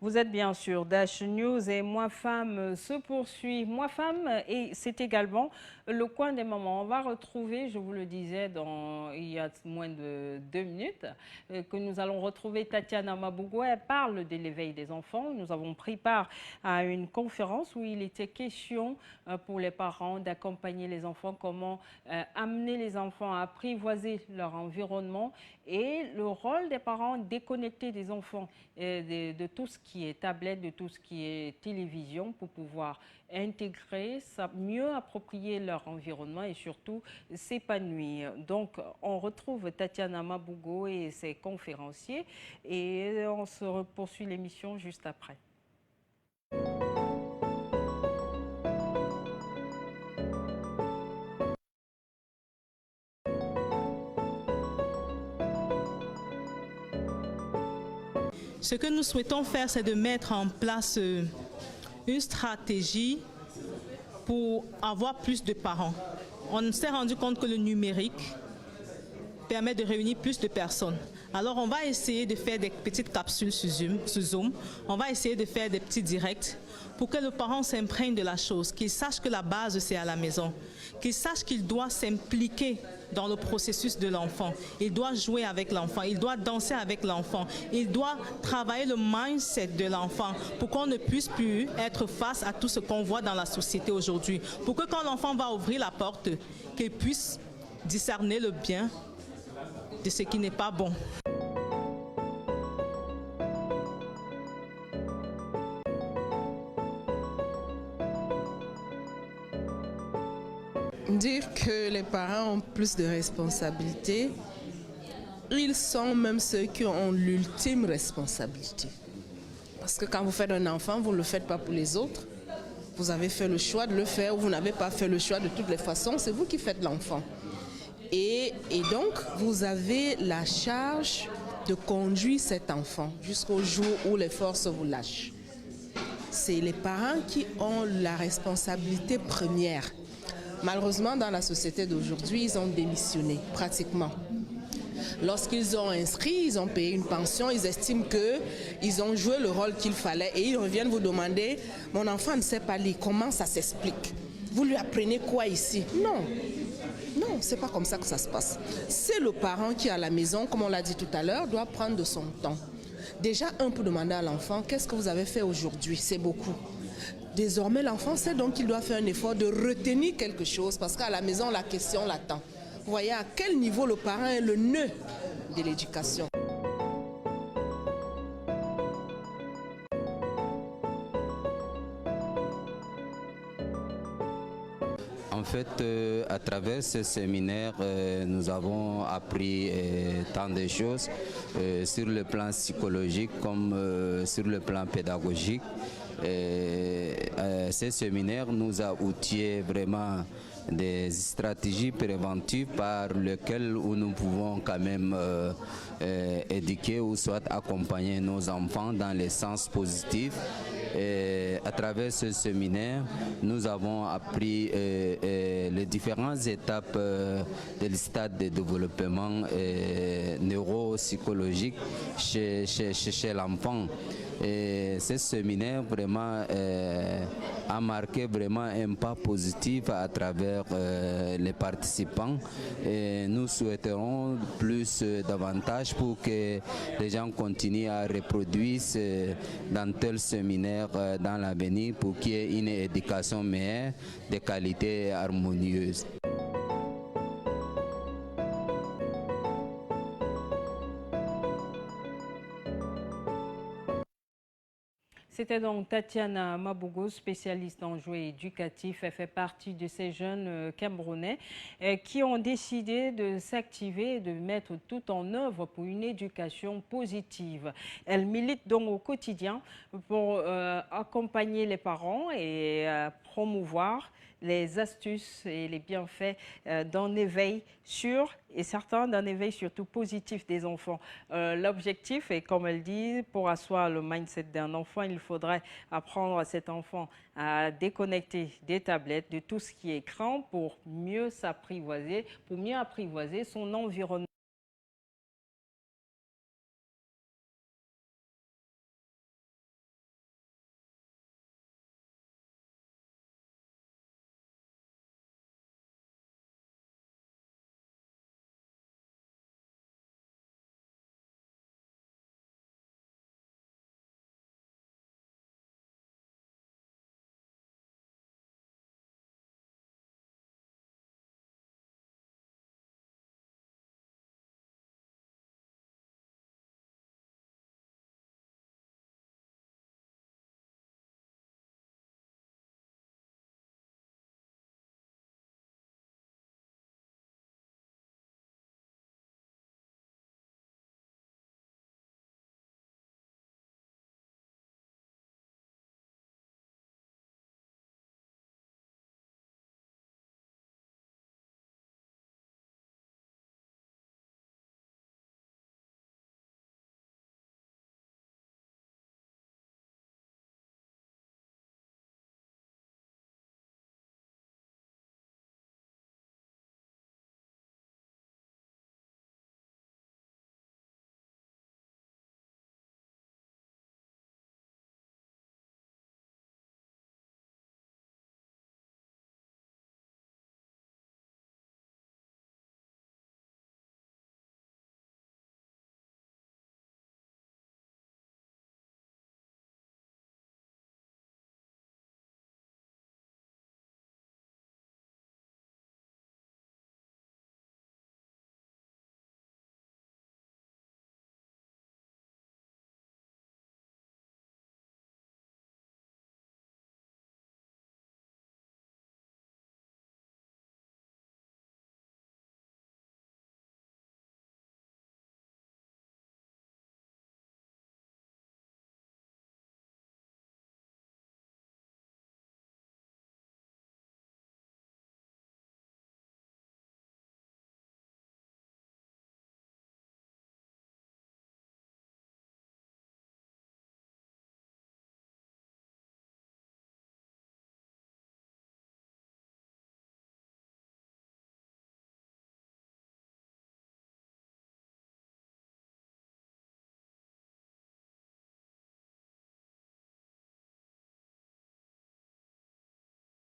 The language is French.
Vous êtes bien sûr Dash News et Moi Femme se poursuit. Moi Femme, et c'est également le coin des mamans. On va retrouver, je vous le disais il y a moins de 2 minutes, que nous allons retrouver Tatiana Mabougo. Elle parle de l'éveil des enfants. Nous avons pris part à une conférence où il était question pour les parents d'accompagner les enfants, comment amener les enfants à apprivoiser leur environnement et le rôle des parents déconnectés des enfants de tout ce qui est tablette, de tout ce qui est télévision pour pouvoir intégrer, mieux approprier leur environnement et surtout s'épanouir. Donc, on retrouve Tatiana Mabougo et ses conférenciers et on se poursuit l'émission juste après. Ce que nous souhaitons faire, c'est de mettre en place une stratégie pour avoir plus de parents. On s'est rendu compte que le numérique permet de réunir plus de personnes. Alors, on va essayer de faire des petites capsules sur Zoom. On va essayer de faire des petits directs pour que le parent s'imprègne de la chose, qu'il sache que la base, c'est à la maison, qu'il sache qu'il doit s'impliquer dans le processus de l'enfant. Il doit jouer avec l'enfant, il doit danser avec l'enfant, il doit travailler le mindset de l'enfant pour qu'on ne puisse plus être face à tout ce qu'on voit dans la société aujourd'hui. Pour que quand l'enfant va ouvrir la porte, qu'il puisse discerner le bien de ce qui n'est pas bon. Dire que les parents ont plus de responsabilités, ils sont même ceux qui ont l'ultime responsabilité. Parce que quand vous faites un enfant, vous ne le faites pas pour les autres. Vous avez fait le choix de le faire ou vous n'avez pas fait le choix de toutes les façons, c'est vous qui faites l'enfant. Et donc, vous avez la charge de conduire cet enfant jusqu'au jour où les forces vous lâchent. C'est les parents qui ont la responsabilité première. Malheureusement, dans la société d'aujourd'hui, ils ont démissionné, pratiquement. Lorsqu'ils ont inscrit, ils ont payé une pension, ils estiment qu'ils ont joué le rôle qu'il fallait et ils reviennent vous demander « Mon enfant ne sait pas lire, comment ça s'explique? Vous lui apprenez quoi ici ?» Non, non, c'est pas comme ça que ça se passe. C'est le parent qui, à la maison, comme on l'a dit tout à l'heure, doit prendre de son temps. Déjà, pour demander à l'enfant « Qu'est-ce que vous avez fait aujourd'hui ?» C'est beaucoup. Désormais, l'enfant sait donc qu'il doit faire un effort de retenir quelque chose parce qu'à la maison, la question l'attend. Vous voyez à quel niveau le parent est le nœud de l'éducation. En fait, à travers ce séminaire, nous avons appris tant de choses sur le plan psychologique comme sur le plan pédagogique. Ce séminaire nous a outillé vraiment des stratégies préventives par lesquelles nous pouvons quand même éduquer ou soit accompagner nos enfants dans le sens positif. Et à travers ce séminaire, nous avons appris les différentes étapes du stade de développement neuropsychologique chez l'enfant. Et ce séminaire vraiment a marqué vraiment un pas positif à travers les participants. Et nous souhaiterons davantage pour que les gens continuent à reproduire dans tel séminaire dans l'avenir pour qu'il y ait une éducation meilleure, de qualité et harmonieuse. C'était donc Tatiana Mabougo, spécialiste en jouets éducatifs. Elle fait partie de ces jeunes Camerounais qui ont décidé de s'activer et de mettre tout en œuvre pour une éducation positive. Elle milite donc au quotidien pour accompagner les parents et promouvoir les astuces et les bienfaits d'un éveil sûr et certains d'un éveil surtout positif des enfants. L'objectif est, comme elle dit, pour asseoir le mindset d'un enfant, il faudrait apprendre à cet enfant à déconnecter des tablettes, de tout ce qui est écran pour mieux s'apprivoiser, pour mieux apprivoiser son environnement.